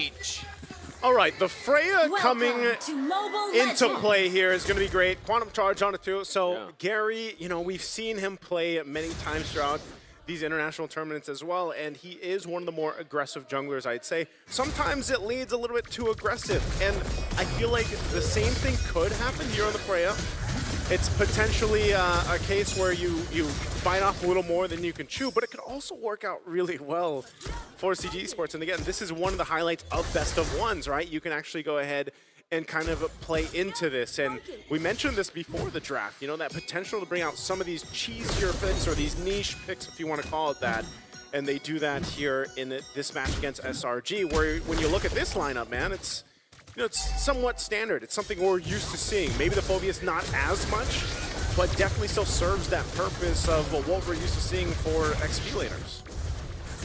stage. All right, the Freya coming into Legends. play here is going to be great. Quantum Charge on it too. So Gary, you know, we've seen him play many times throughout these international tournaments as well, and he is one of the more aggressive junglers, I'd say. Sometimes it leads a little bit too aggressive, and I feel like the same thing could happen here on the Freya. It's potentially a case where you bite off a little more than you can chew, but it could also work out really well for CG Esports. And again, this is one of the highlights of best of ones, right? You can actually go ahead and kind of play into this. And we mentioned this before the draft, you know, that potential to bring out some of these cheesier picks or these niche picks, if you want to call it that. And they do that here in this match against SRG, where when you look at this lineup, man, it's, you know, it's somewhat standard. It's something we're used to seeing. Maybe the Phobia's not as much, but definitely still serves that purpose of what we're used to seeing for XP laners.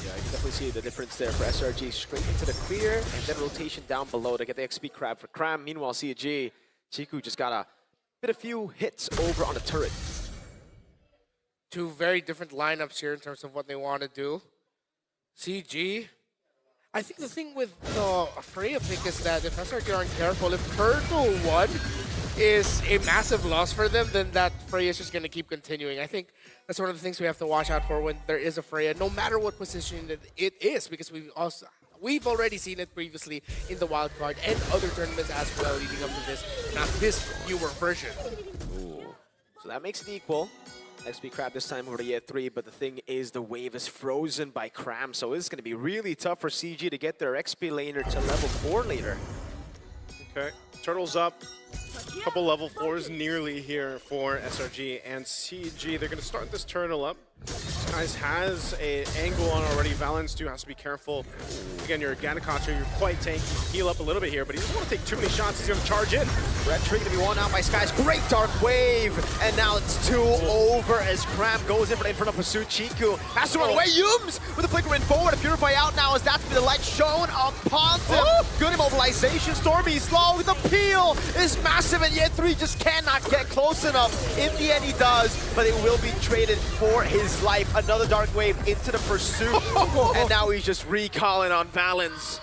Yeah, you can definitely see the difference there for SRG. Straight into the clear, and then rotation down below to get the XP grab for Cram. Meanwhile, CG, Chiku just got a few hits over on the turret. Two very different lineups here in terms of what they want to do. CG, I think the thing with the Freya pick is that if SRG aren't careful, if Turtle 1 is a massive loss for them, then that Freya is just going to keep continuing. I think that's one of the things we have to watch out for when there is a Freya, no matter what position it is, because we've already seen it previously in the wild card and other tournaments as well leading up to this, not this newer version. Ooh. So that makes it equal. XP Crab this time over to year 3, but the thing is the wave is frozen by Cram, so it's going to be really tough for CG to get their XP laner to level 4 later. Okay, Turtle's up. Couple level 4s nearly here for SRG and CG. They're going to start this Turtle up. This guys has an angle on already. Valens too has to be careful. Again, you're a Ganakacha, you're quite tanky. You can heal up a little bit here, but he doesn't want to take too many shots. He's going to charge in. Red Tree to be won out by Skies. Great Dark Wave. And now it's 2 over as Cram goes in front of Pursuit. Chiku has to run away. Yums with the flicker in forward. A Purify out now as that's the light shown upon them. Good immobilization. Stormy slow. The peel is massive, and yet 3 just cannot get close enough. In the end, he does, but it will be traded for his life. Another Dark Wave into the Pursuit. And now he's just recalling on Valens.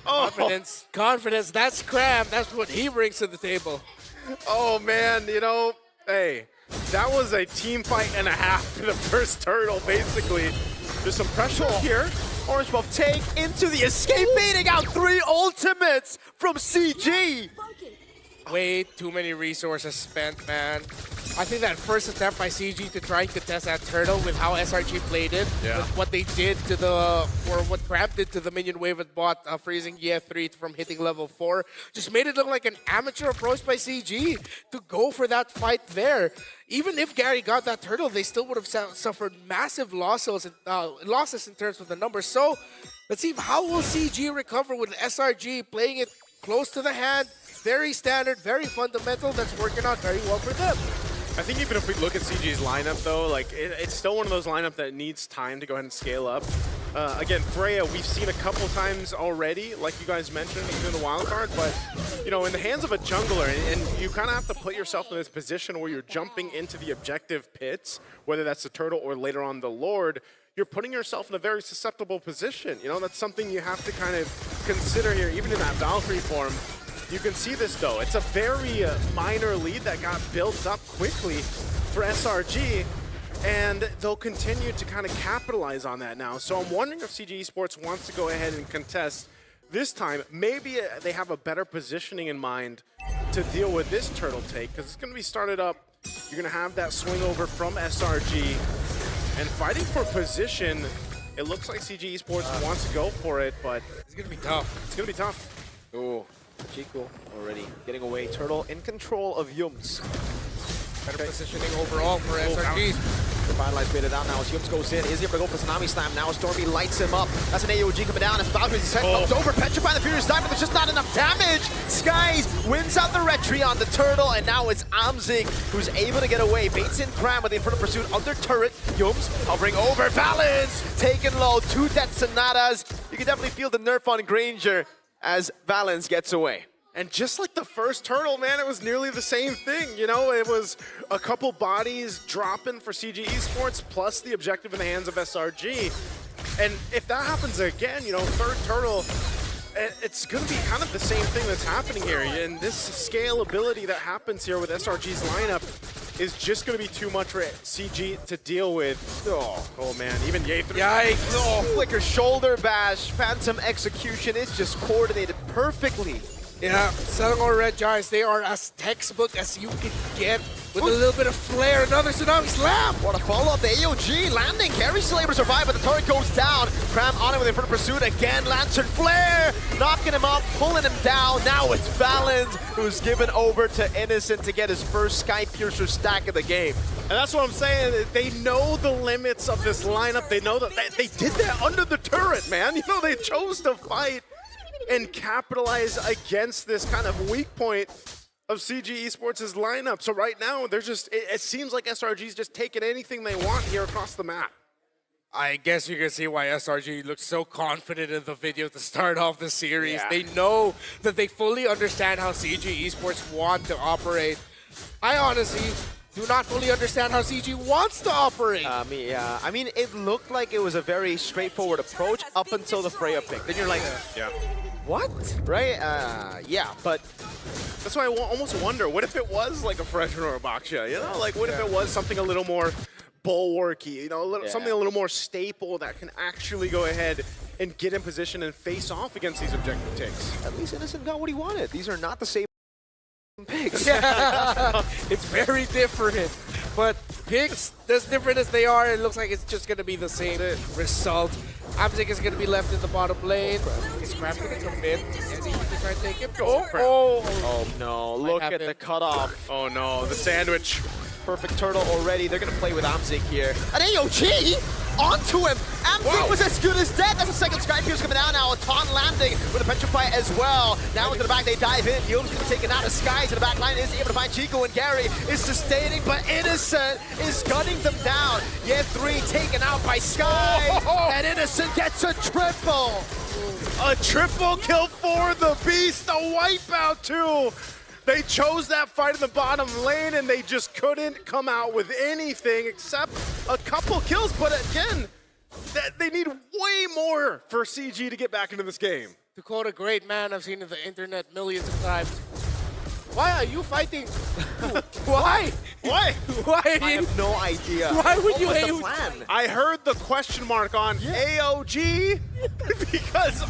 Confidence, confidence, that's Cram. That's what he brings to the table. Oh man, you know, hey, that was a team fight and a half for the first Turtle, basically. There's some pressure here. Orange Buff take into the escape, baiting out 3 ultimates from CG. Way too many resources spent, man. I think that first attempt by CG to try and contest that Turtle with how SRG played it, with what they did to the, or what Cram did to the minion wave at bot, freezing EF3 from hitting level 4, just made it look like an amateur approach by CG to go for that fight there. Even if Gary got that Turtle, they still would have suffered massive losses in terms of the numbers. So let's see how will CG recover with SRG playing it close to the hand. Very standard, very fundamental. That's working out very well for them. I think even if we look at CG's lineup, though, like it's still one of those lineup that needs time to go ahead and scale up. Again, Freya, we've seen a couple times already, like you guys mentioned, even in the wild card. But you know, in the hands of a jungler, and you kind of have to put yourself in this position where you're jumping into the objective pits, whether that's the Turtle or later on the Lord. You're putting yourself in a very susceptible position. You know, that's something you have to kind of consider here, even in that Valkyrie form. You can see this, though. It's a very minor lead that got built up quickly for SRG, and they'll continue to kind of capitalize on that now. So I'm wondering if CG Esports wants to go ahead and contest this time. Maybe they have a better positioning in mind to deal with this Turtle take, because it's going to be started up. You're going to have that swing over from SRG, and fighting for position. It looks like CG Esports wants to go for it, but it's going to be tough. It's going to be tough. Ooh. Chiku already getting away. Turtle in control of Yums. Better positioning overall for SRG. The Vitalize baited out now as Yums goes in. Is he able to go for Tsunami Slam? Now Stormy lights him up. That's an AOG coming down as Valkyrie's head comes over. Petrify the Furious Dive, but there's just not enough damage. Skies wins out the retry on the Turtle, and now it's Amzig who's able to get away. Baits in Cram with the Inferno Pursuit under turret. Yums hovering over. Valens taken low. 2 Death Sonatas. You can definitely feel the nerf on Granger as Valens gets away. And just like the first Turtle, man, it was nearly the same thing. You know, it was a couple bodies dropping for CG Esports, plus the objective in the hands of SRG. And if that happens again, you know, third Turtle, it's going to be kind of the same thing that's happening here. And this scalability that happens here with SRG's lineup is just going to be too much for CG to deal with. Oh man, even Ye. Yikes! Oh, flicker shoulder bash, phantom execution. It's just coordinated perfectly. Yeah, Selangor Red Giants, they are as textbook as you can get with a little bit of flair. Another Tsunami Slam! What a follow-up, the AOG landing. Carry still able to survive, but the turret goes down. Cram on it with Inferno Pursuit again. Lantern Flare, knocking him up, pulling him down. Now it's Valens who's given over to Innocent to get his first Sky Piercer stack of the game. And that's what I'm saying. They know the limits of this lineup. They know that they did that under the turret, man. You know, they chose to fight and capitalize against this kind of weak point of CG Esports' lineup. So right now, they're just, it seems like SRG's just taking anything they want here across the map. I guess you can see why SRG looks so confident in the video to start off the series. Yeah. They know that they fully understand how CG Esports want to operate. I honestly do not fully understand how CG wants to operate. Yeah, I mean, it looked like it was a very straightforward approach up until the Freya pick. Then you're like, Yeah. what? Right? Yeah, but That's why I almost wonder, what if it was like a freshman or a Baksha? You know, like what if it was something a little more bulwarky, you know, something a little more staple that can actually go ahead and get in position and face off against these objective takes. at least Innocent got what he wanted. These are not the same picks. It's very different. But picks, as different as they are, it looks like it's just going to be the same result. Amzik is going to be left in the bottom lane. Is Crab going to commit? Is he going to try and take him? Oh no, look at happen. the cutoff. Oh no, the sandwich. Perfect turtle already. They're going to play with Amzik here. An AOG onto him. Amzik was as good as dead. That's a second Sky Pierce coming down now. A taunt landing with a Petrify as well. Now into the back, they dive in. Yum's going to take it out of Sky to the back line. Is able to find Chico, and Gary is sustaining, but Innocent is gunning them down. Yet 3 taken out by Sky. And Innocent gets a triple. A triple kill for the Beast, a wipeout too. They chose that fight in the bottom lane and they just couldn't come out with anything except a couple kills. But again, they need way more for CG to get back into this game. To quote a great man I've seen on the internet millions of times, why are you fighting? Why? Why? Why? I have no idea. Why would What you was the hate? plan? I heard the question mark on AOG because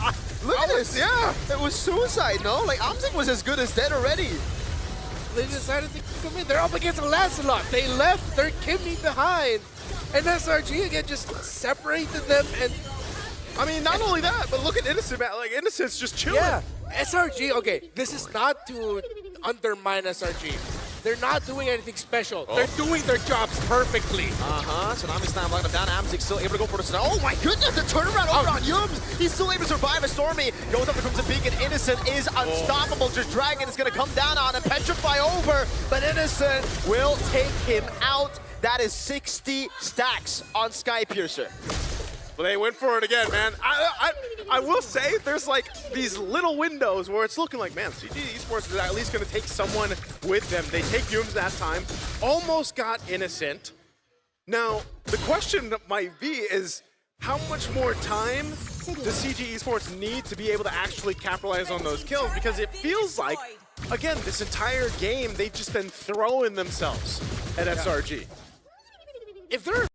Look at this. Yeah. It was suicide, no? Like, Amzik was as good as dead already. They decided to come in. They're up against a Lancelot. They left their Kimmy behind. And SRG again just separated them. And I mean, not only that, but look at Innocent, man. Like, Innocent's just chilling. yeah, SRG, okay, this is not to undermine SRG. They're not doing anything special. They're doing their jobs perfectly. Tsunami Slam locked him down. Amzik still able to go for the Tsunami. Oh my goodness, the turnaround over on Yums. He's still able to survive a Stormy. Goes up the Crimson Beacon. Innocent is unstoppable. Just Dragon is going to come down on him. Petrify over, but Innocent will take him out. That is 60 stacks on Sky Piercer. But they went for it again, man. I will say there's like these little windows where it's looking like, man, CG Esports is at least going to take someone with them. They take Yums that time. Almost got Innocent. Now, the question that might be is how much more time does CG Esports need to be able to actually capitalize on those kills? Because it feels like, again, this entire game, they've just been throwing themselves at SRG. If they're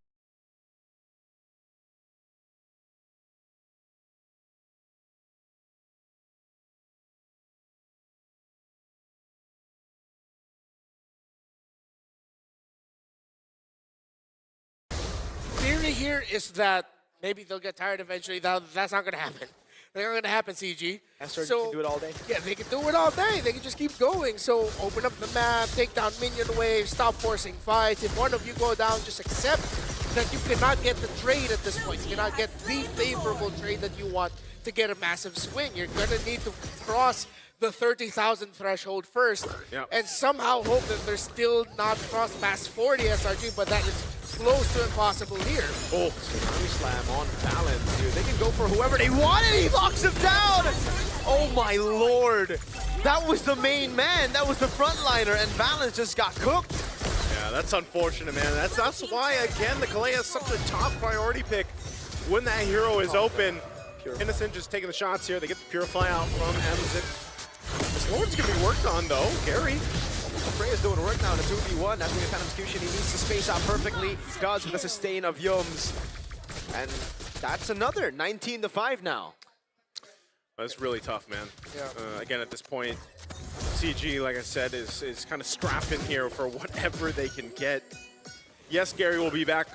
theory here is that maybe they'll get tired eventually. That's not going to happen. That's not going to happen, CG. SRG can do it all day. Yeah, they can do it all day. They can just keep going. So open up the map, take down minion waves, stop forcing fights. If one of you go down, just accept that you cannot get the trade at this point. You cannot get the favorable trade that you want to get a massive swing. You're going to need to cross the 30,000 threshold first and somehow hope that they're still not crossed past 40 SRG, but that is close to impossible here. Oh, Tsunami Slam on Valens, dude. They can go for whoever they want, and he locks him down! Oh my lord! That was the main man, that was the frontliner, and Valens just got cooked. Yeah, that's unfortunate, man. That's why, again, the Kalei is such a top priority pick when that hero is open. Innocent just taking the shots here. They get the Purify out from Emzik. This Lord's going to be worked on, though. Gary. Freya's doing work now in a 2v1. That's going to kind of execution. He needs to space out perfectly. Does with the sustain of Yums. And that's another 19-5 now. That's really tough, man. Yeah. Again, at this point, CG, like I said, is kind of strapping here for whatever they can get. Yes, Gary will be back.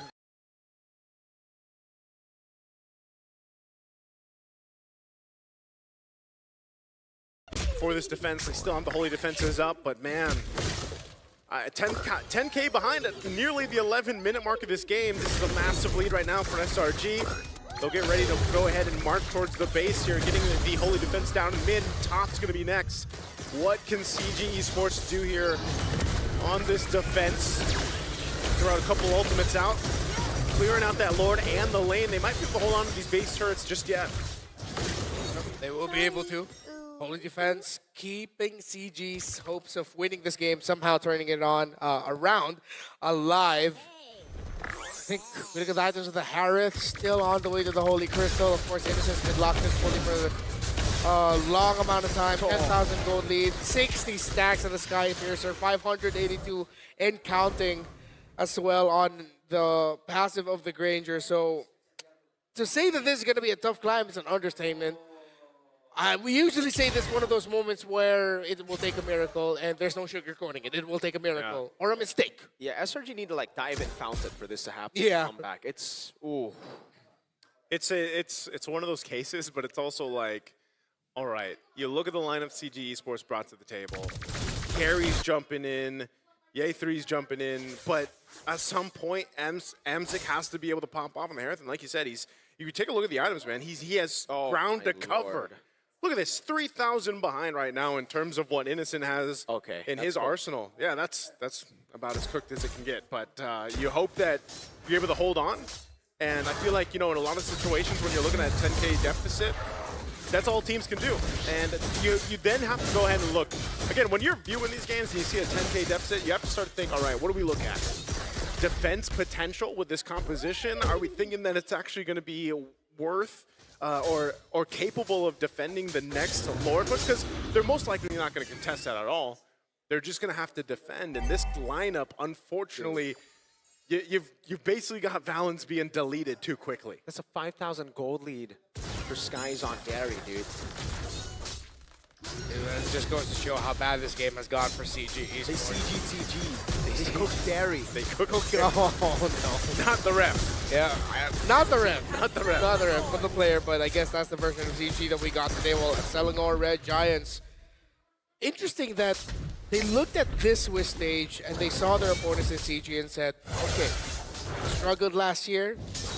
For this defense, they still have the holy defenses up, but man, 10K behind at nearly the 11-minute mark of this game. This is a massive lead right now for SRG. They'll get ready to go ahead and march towards the base here, getting the holy defense down in mid. Top's going to be next. What can CG Esports do here on this defense? Throw out a couple ultimates out, clearing out that Lord and the lane. They might be able to hold on to these base turrets just yet. They will be able to. Holy defense, keeping CG's hopes of winning this game, somehow turning it on around alive. I think we look at the items of the Harith, still on the way to the Holy Crystal. Of course, Innocent's been locked in fully for a long amount of time. 10,000 gold lead, 60 stacks on the Sky Piercer, 582 and counting as well on the passive of the Granger. So to say that this is going to be a tough climb is an understatement. We usually say this is one of those moments where it will take a miracle and there's no sugarcoating it. It will take a miracle or a mistake. Yeah, SRG need to like dive in fountain for this to happen. Yeah. Come back. It's ooh. It's one of those cases, but it's also like, all right, you look at the lineup CG Esports brought to the table. Carey's jumping in, Ye3's jumping in, but at some point, Emzik has to be able to pop off on the Harith. And like you said, you take a look at the items, man. He has ground to cover. Lord. Look at this, 3,000 behind right now in terms of what Innocent has in his arsenal. Yeah, that's about as cooked as it can get. But you hope that you're able to hold on. And I feel like, in a lot of situations when you're looking at 10K deficit, that's all teams can do. And you then have to go ahead and look. Again, when you're viewing these games and you see a 10K deficit, you have to start to think, all right, what do we look at? Defense potential with this composition? Are we thinking that it's actually going to be worth or capable of defending the next Lord push? Because they're most likely not going to contest that at all. They're just going to have to defend. And this lineup, unfortunately, you've basically got Valens being deleted too quickly. That's a 5,000 gold lead for Skies on Gary, dude. It just goes to show how bad this game has gone for CG Esports. They CG. They cooked Gary. They cooked Oh, no. Not the ref. Yeah, not the ref. Not the ref. Not the ref, but the player. But I guess that's the version of CG that we got today. Well, Selangor Red Giants. Interesting that they looked at this Swiss stage and they saw their opponents in CG and said, okay, struggled last year.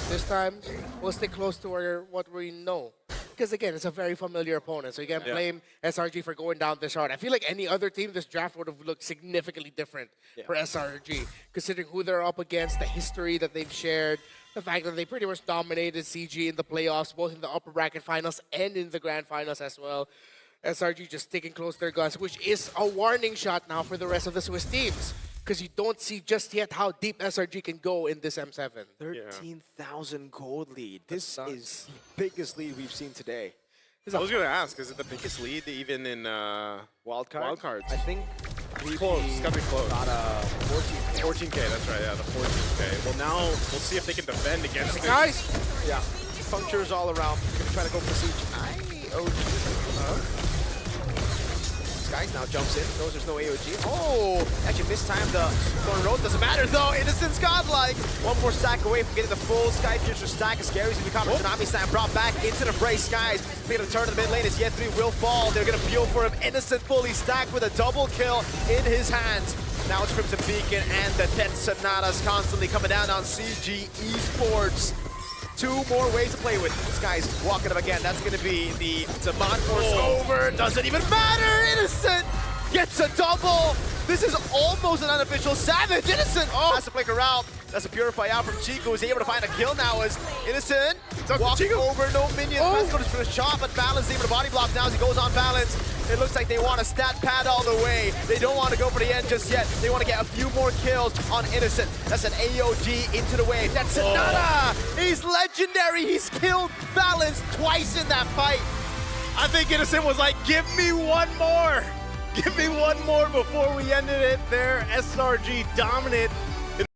This time, we'll stay close to what we know. Because again, it's a very familiar opponent, so you can't blame SRG for going down this hard. I feel like any other team, this draft would have looked significantly different for SRG, considering who they're up against, the history that they've shared, the fact that they pretty much dominated CG in the playoffs, both in the upper bracket finals and in the grand finals as well. SRG just sticking close to their guns, which is a warning shot now for the rest of the Swiss teams. Because you don't see just yet how deep SRG can go in this M7. 13,000 gold lead. This is the biggest lead we've seen today. I was going to ask, is it the biggest lead even in wildcards? I think it's close. It's got to be close. Got 14K. 14K, that's right, yeah, the 14K. Well, now we'll see if they can defend against this. Guys! Yeah. Punctures all around. We're going to try to go for siege. AOG. Skies now jumps in, knows there's no AOG. Oh, actually mistimed the Thorn Road. Doesn't matter though, Innocent's godlike. One more stack away from getting the full Sky Future stack as Gary's gonna become a Tsunami Slam brought back into the fray. Skies making a turn to the mid lane as Ye3 will fall. They're gonna peel for him. Innocent fully stacked with a double kill in his hands. Now it's Crimson Beacon and the Death Sonatas constantly coming down on CG Esports. Two more ways to play with. This guy's walking up again. That's going to be the Mod Force over. Doesn't even matter. Innocent gets a double. This is almost an unofficial Savage. Innocent has to flicker out. That's a purify out from Chico, who's able to find a kill now as Innocent up to walking Chico. over, no minions. Pesco just for a shot, but Balance able to body block now as he goes on Balance. It looks like they want a stat pad all the way. They don't want to go for the end just yet. They want to get a few more kills on Innocent. That's an AOG into the wave. That's Sonata! He's legendary. He's killed Balance twice in that fight. I think Innocent was like, give me one more. Give me one more before we ended it there. SRG dominant